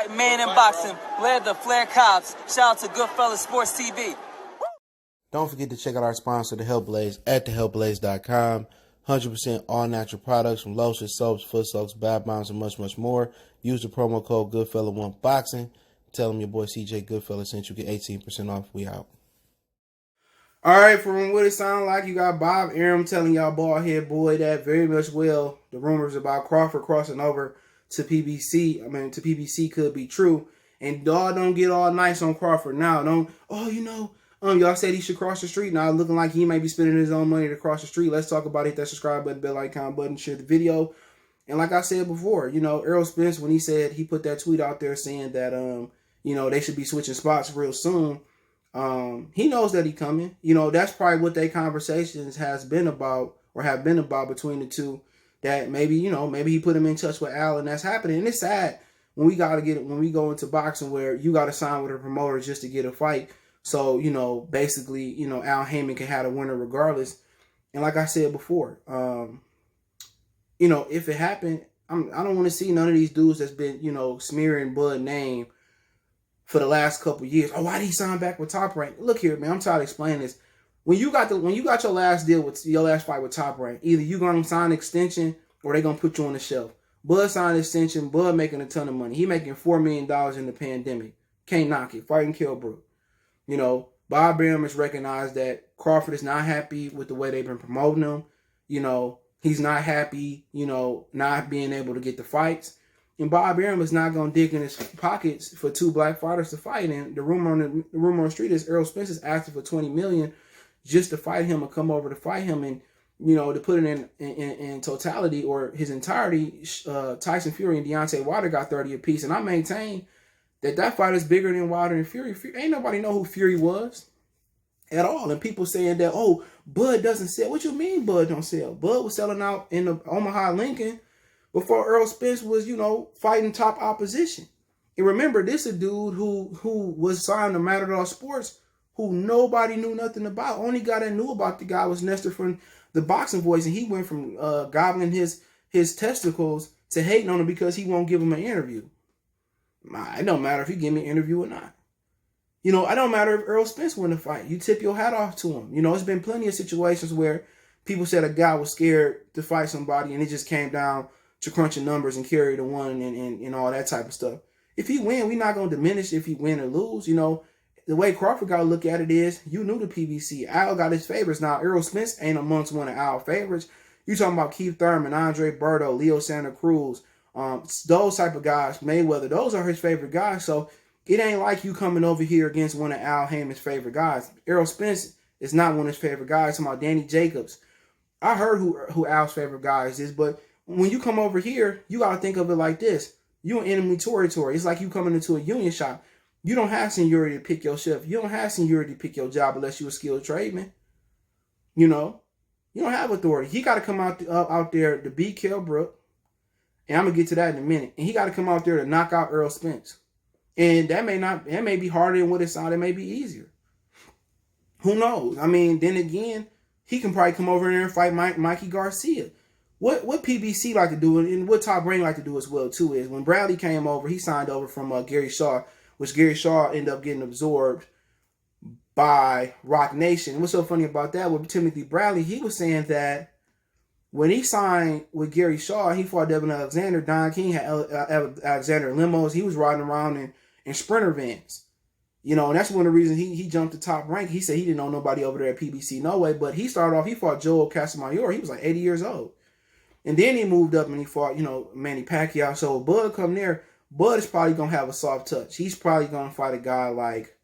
White man in boxing led the Flair Cops. Shout out to Goodfellas Sports TV. Don't forget to check out our sponsor, The Health Blaze, at thehealthblaze.com. 100% all natural products from lotions, soaps, foot soaks, bath bombs, and much, much more. Use the promo code Goodfella1Boxing. Tell them your boy CJ Goodfella sent you. Get 18% off. We out. All right, from what it sounds like, you got Bob Arum telling y'all bald head boy that very much well the rumors about Crawford crossing over to PBC could be true. And y'all don't get all nice on Crawford now. Y'all said he should cross the street. Now looking like he may be spending his own money to cross the street. Let's talk about it. Hit that subscribe button, bell icon button, share the video. And like I said before, Errol Spence, when he said he put that tweet out there saying that they should be switching spots real soon. He knows that he coming. That's probably what their conversations have been about between the two. That maybe he put him in touch with Al, and that's happening. And it's sad when we go into boxing where you got to sign with a promoter just to get a fight. So basically, Al Heyman can have a winner regardless. And like I said before, if it happened, I don't want to see none of these dudes that's been smearing Bud name for the last couple of years. Oh, why did he sign back with Top Rank? Look here, man. I'm tired of explaining this. When you got your last deal with your last fight with Top Rank, either you gonna sign an extension or they gonna put you on the shelf. Bud signed an extension. Bud making a ton of money. He making $4 million in the pandemic. Can't knock it. Fighting Kell, Brook. Bob Arum has recognized that Crawford is not happy with the way they've been promoting him. He's not happy. Not being able to get the fights. And Bob Arum is not going to dig in his pockets for two black fighters to fight. And the rumor on the street is Errol Spence is asking for $20 million just to fight him or come over to fight him. And, to put it in totality or his entirety, Tyson Fury and Deontay Wilder got 30 apiece. And I maintain that fight is bigger than Wilder and Fury. Ain't nobody know who Fury was at all. And people saying that, oh, Bud doesn't sell. What you mean Bud don't sell? Bud was selling out in the Omaha Lincoln before Errol Spence was, fighting top opposition. And remember, this is a dude who was signed to Matador Sports, who nobody knew nothing about. Only guy that knew about the guy was Nestor from the Boxing Voice, and he went from gobbling his testicles to hating on him because he won't give him an interview. It don't matter if he give me an interview or not. It don't matter if Errol Spence win the fight. You tip your hat off to him. There's been plenty of situations where people said a guy was scared to fight somebody, and it just came down to crunching numbers and carry the one and all that type of stuff. If he win, we're not going to diminish if he win or lose. The way Crawford got to look at it is, you knew the PBC. Al got his favorites. Now, Errol Spence ain't amongst one of Al's favorites. You talking about Keith Thurman, Andre Berto, Leo Santa Cruz, those type of guys, Mayweather, those are his favorite guys. So it ain't like you coming over here against one of Al Heyman's favorite guys. Errol Spence is not one of his favorite guys. I'm talking about Danny Jacobs. I heard who Al's favorite guys is, but when you come over here, you got to think of it like this. You in enemy territory. It's like you coming into a union shop. You don't have seniority to pick your shift. You don't have seniority to pick your job unless you're a skilled tradesman. You don't have authority. He got to come out there to beat Kell Brook. And I'm going to get to that in a minute. And he got to come out there to knock out Errol Spence. And that may be harder than what it sounded. It may be easier. Who knows? Then again, he can probably come over there and fight Mikey Garcia. What PBC like to do, and what Top Rank like to do as well, too, is when Bradley came over, he signed over from Gary Shaw, which Gary Shaw ended up getting absorbed by Rock Nation. And what's so funny about that with Timothy Bradley, he was saying that when he signed with Gary Shaw, he fought Devin Alexander. Don King had Alexander in limos. He was riding around in Sprinter vans. And that's one of the reasons he jumped to Top Rank. He said he didn't know nobody over there at PBC, no way. But he started off, he fought Joel Casamayor. He was like 80 years old. And then he moved up and he fought, Manny Pacquiao. So Bud come there. Bud is probably going to have a soft touch. He's probably going to fight a guy like,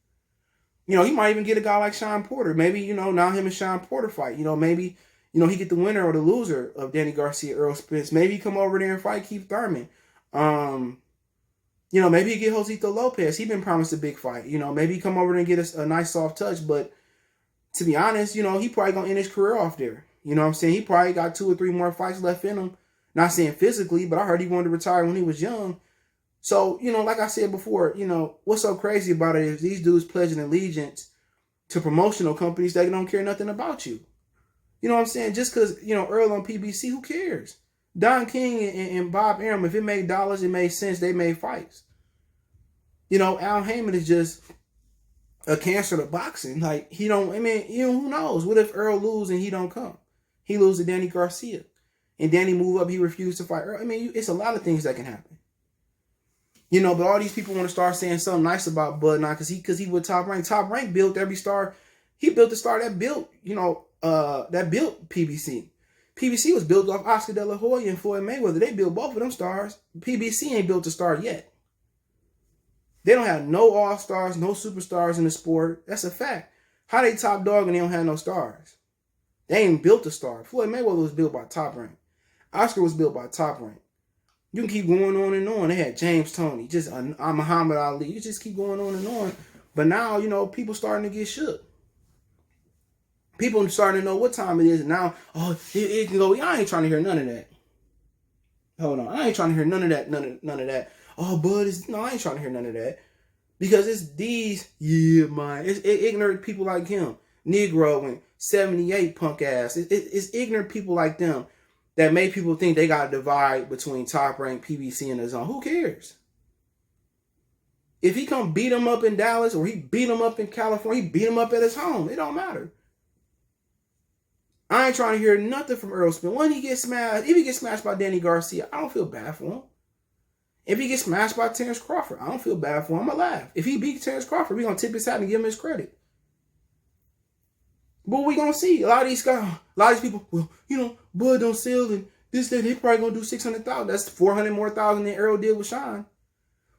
he might even get a guy like Sean Porter. Maybe, now him and Sean Porter fight. Maybe, he get the winner or the loser of Danny Garcia, Errol Spence. Maybe he come over there and fight Keith Thurman. Maybe he get Josito Lopez. He been promised a big fight. Maybe he come over there and get a nice soft touch. But to be honest, he probably going to end his career off there. You know what I'm saying? He probably got 2 or 3 more fights left in him. Not saying physically, but I heard he wanted to retire when he was young. So, like I said before, what's so crazy about it is these dudes pledging allegiance to promotional companies that don't care nothing about you. You know what I'm saying? Just because, Earl on PBC, who cares? Don King and Bob Arum, if it made dollars, it made sense, they made fights. You know, Al Heyman is just a cancer to boxing. Like, he don't, I mean, you know, who knows? What if Earl lose and he don't come? He lose to Danny Garcia. And Danny move up, he refused to fight Earl. I mean, it's a lot of things that can happen. You know, but all these people want to start saying something nice about Bud now because he with Top Rank. Top Rank built every star. He built the star that built, you know, that built PBC. PBC was built off Oscar De La Hoya and Floyd Mayweather. They built both of them stars. PBC ain't built a star yet. They don't have no all-stars, no superstars in the sport. That's a fact. How they top dog and they don't have no stars? They ain't built a star. Floyd Mayweather was built by Top Rank. Oscar was built by Top Rank. You can keep going on and on. They had James Toney, just Muhammad Ali. You just keep going on and on. But now, you know, people starting to get shook. People starting to know what time it is. And now, it can go. I ain't trying to hear none of that. Hold on. I ain't trying to hear none of that. None of that. Oh, Bud is... No, I ain't trying to hear none of that. Because it's these... Yeah, man. It's ignorant people like him. Negro and 78 punk ass. It's ignorant people like them that make people think they got to divide between Top Rank, PBC, and the Zone. Who cares? If he come beat him up in Dallas or he beat him up in California, he beat him up at his home. It don't matter. I ain't trying to hear nothing from Errol Spence. When he gets smashed, if he gets smashed by Danny Garcia, I don't feel bad for him. If he gets smashed by Terence Crawford, I don't feel bad for him. I'm going to laugh. If he beats Terence Crawford, we're going to tip his hat and give him his credit. But we going to see. A lot of these guys, a lot of these people, well, you know, Bud don't sell and this, that, they probably going to do 600,000. That's 400 more thousand than Errol did with Sean.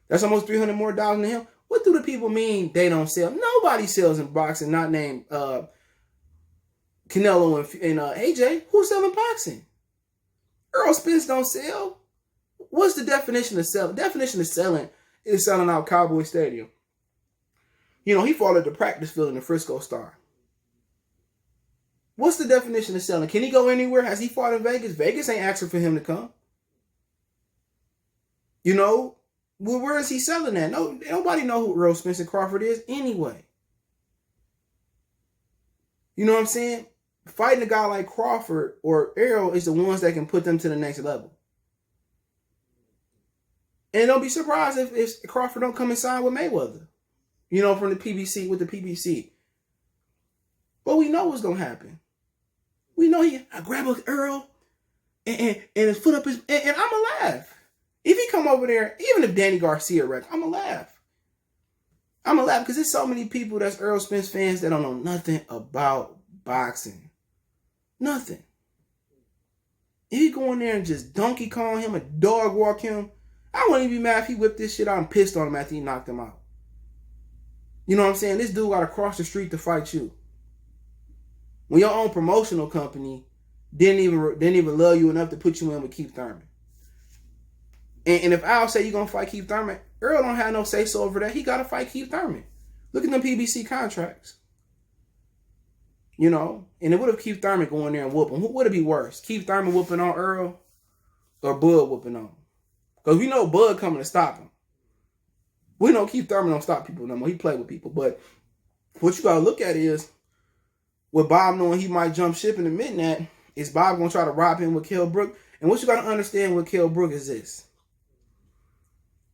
That's almost 300 more thousand than him. What do the people mean they don't sell? Nobody sells in boxing, not named Canelo and AJ. Who's selling boxing? Errol Spence don't sell. What's the definition of selling? Definition of selling is selling out Cowboy Stadium. You know, he fought at the practice field in the Frisco Star. What's the definition of selling? Can he go anywhere? Has he fought in Vegas? Vegas ain't asking for him to come. You know, well, where is he selling at? No, nobody know who Errol Spence and Crawford is anyway. You know what I'm saying? Fighting a guy like Crawford or Errol is the ones that can put them to the next level. And don't be surprised if Crawford don't come and sign with Mayweather. You know, from the PBC, with the PBC. But we know what's going to happen. We know I grab a Errol and his foot up his... And I'm going to laugh. If he come over there, even if Danny Garcia wreck, I'm going to laugh. I'm going to laugh because there's so many people that's Errol Spence fans that don't know nothing about boxing. Nothing. If he go in there and just Donkey Kong him and dog walk him, I wouldn't even be mad if he whipped this shit out and pissed on him after he knocked him out. You know what I'm saying? This dude got to cross the street to fight you. When your own promotional company didn't even love you enough to put you in with Keith Thurman. And if Al say you're going to fight Keith Thurman, Earl don't have no say-so over that. He got to fight Keith Thurman. Look at them PBC contracts. You know? And it would have Keith Thurman going there and whooping. Who would it be worse? Keith Thurman whooping on Earl or Bud whooping on him? Because we know Bud coming to stop him. We know Keith Thurman don't stop people no more. He play with people. But what you got to look at is, with Bob knowing he might jump ship and admitting that, is Bob going to try to rob him with Kell Brook? And what you got to understand with Kell Brook is this.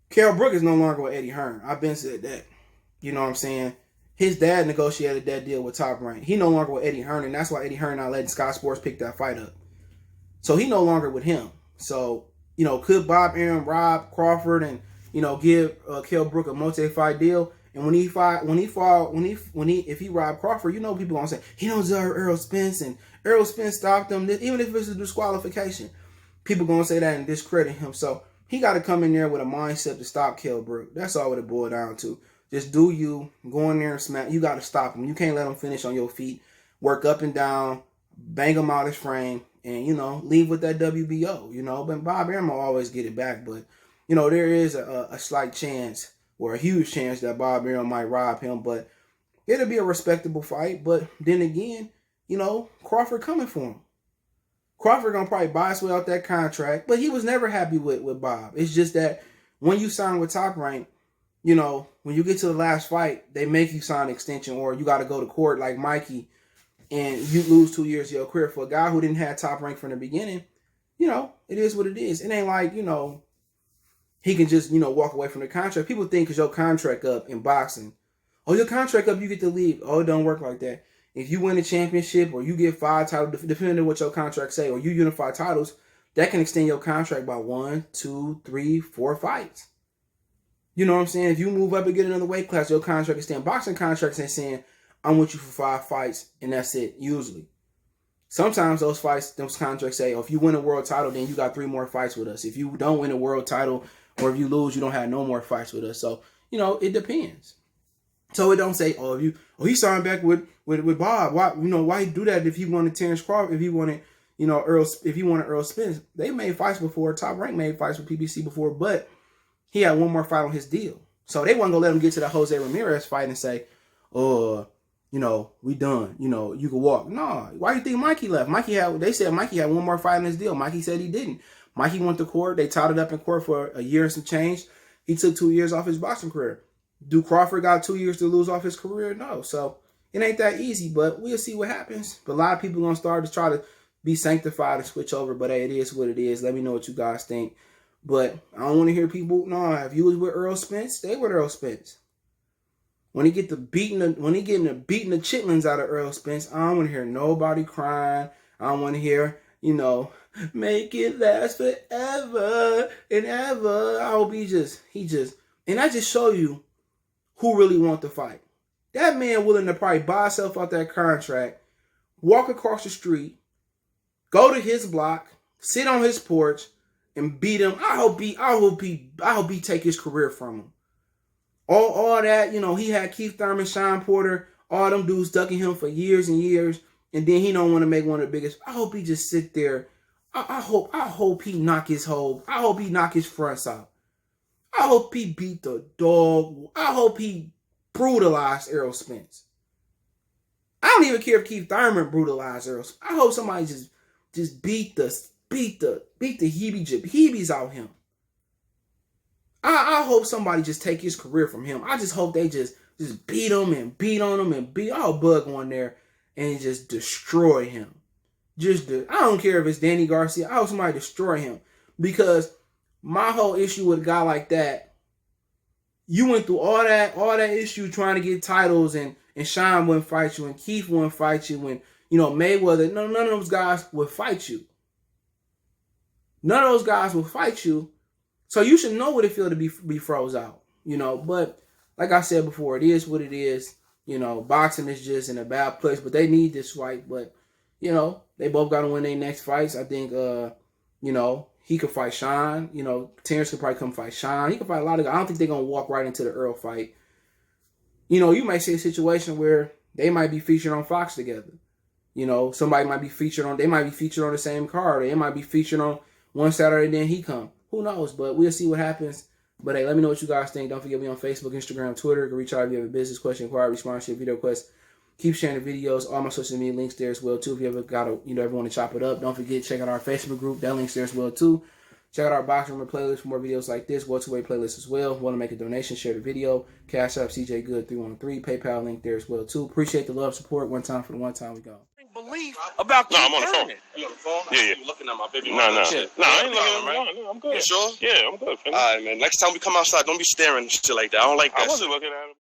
Kell Brook is no longer with Eddie Hearn. I've been said that. You know what I'm saying? His dad negotiated that deal with Top Rank. He no longer with Eddie Hearn, and that's why Eddie Hearn not letting Sky Sports pick that fight up. So he no longer with him. So, you know, could Bob Arum rob Crawford and, you know, give Kell Brook a multi-fight deal? And if he robbed Crawford, you know people gonna say he don't deserve Errol Spence and Errol Spence stopped him. Even if it's a disqualification, people gonna say that and discredit him. So he got to come in there with a mindset to stop Kell Brook. That's all it boiled down to. Just do you, go in there and smack. You got to stop him. You can't let him finish on your feet. Work up and down, bang him out his frame, and, you know, leave with that WBO, you know. But Bob Arum will always get it back. But, you know, there is a slight chance or a huge chance that Bob Arum might rob him. But it'll be a respectable fight. But then again, you know, Crawford coming for him. Crawford going to probably buy his way out that contract. But he was never happy with Bob. It's just that when you sign with Top Rank, you know, when you get to the last fight, they make you sign an extension or you got to go to court like Mikey and you lose 2 years of your career. For a guy who didn't have Top Rank from the beginning, you know, it is what it is. It ain't like, you know, he can just, walk away from the contract. People think because your contract up in boxing, oh, your contract up, you get to leave. Oh, it don't work like that. If you win a championship or you get 5 titles, depending on what your contract say, or you unify titles, that can extend your contract by 1, 2, 3, 4 fights. You know what I'm saying? If you move up and get another weight class, your contract extend. Boxing contracts ain't saying, I'm with you for 5 fights, and that's it, usually. Sometimes those contracts say, if you win a world title, then you got 3 more fights with us. If you don't win a world title, or if you lose, you don't have no more fights with us. So, it depends. So it don't say, he signed back with Bob. Why he do that if he wanted Terence Crawford, if he wanted, Errol Spence? They made fights before. Top Rank made fights with PBC before, but he had one more fight on his deal. So they wasn't gonna let him get to the Jose Ramirez fight and say, we done. You can walk. No. Why do you think Mikey left? They said Mikey had one more fight on his deal. Mikey said he didn't. Mikey went to court. They tied it up in court for a year and some change. He took 2 years off his boxing career. Do Crawford got 2 years to lose off his career? No. So it ain't that easy, but we'll see what happens. But a lot of people gonna start to try to be sanctified and switch over. But hey, it is what it is. Let me know what you guys think. But I don't want to hear people. No, if you was with Errol Spence, stay with Errol Spence. When he getting the beating the chitlins out of Errol Spence, I don't want to hear nobody crying. I don't want to hear, make it last forever and ever. I hope and I just show you who really want to fight. That man willing to probably buy himself out that contract, walk across the street, go to his block, sit on his porch, and beat him. I hope he take his career from him. All that, he had Keith Thurman, Sean Porter, all them dudes ducking him for years and years, and then he don't want to make one of the biggest. I hope he just sit there. I hope he knock his fronts out. I hope he beat the dog. I hope he brutalized Errol Spence. I don't even care if Keith Thurman brutalized Errol Spence. I hope somebody just beat the heebie-jeebies out him. I hope somebody just take his career from him. I just hope they just beat him and beat on him and I'll bug on there and just destroy him. I don't care if it's Danny Garcia. I hope somebody destroy him. Because my whole issue with a guy like that, you went through all that issue trying to get titles and Sean wouldn't fight you and Keith wouldn't fight you and Mayweather. None of those guys would fight you. None of those guys will fight you. So you should know what it feels to be froze out, But like I said before, it is what it is. Boxing is just in a bad place, but they need this fight. But, they both got to win their next fights. I think, he could fight Sean. Terence could probably come fight Sean. He could fight a lot of guys. I don't think they're going to walk right into the Earl fight. You might see a situation where they might be featured on Fox together. Somebody might be featured on, they might be featured on the same card. Or they might be featured on one Saturday, then he come. Who knows? But we'll see what happens. But hey, let me know what you guys think. Don't forget me on Facebook, Instagram, Twitter. You can reach out if you have a business question, inquiry, sponsorship, video request. Keep sharing the videos. All my social media links there as well too. If you ever want to chop it up, don't forget check out our Facebook group. That link's there as well too. Check out our Boxing Room playlist for more videos like this. Welterweight playlist as well. Want to make a donation? Share the video. Cash App CJ Good 313. PayPal link there as well too. Appreciate the love, support. One time for the one time we go. Belief about I'm on the phone. You on the phone? Yeah. You looking at my baby? No, I ain't looking right? at him. No, I'm good. You sure? Yeah, I'm good. All right, man. Next time we come outside, don't be staring and shit like that. I don't like that. I wasn't looking at him.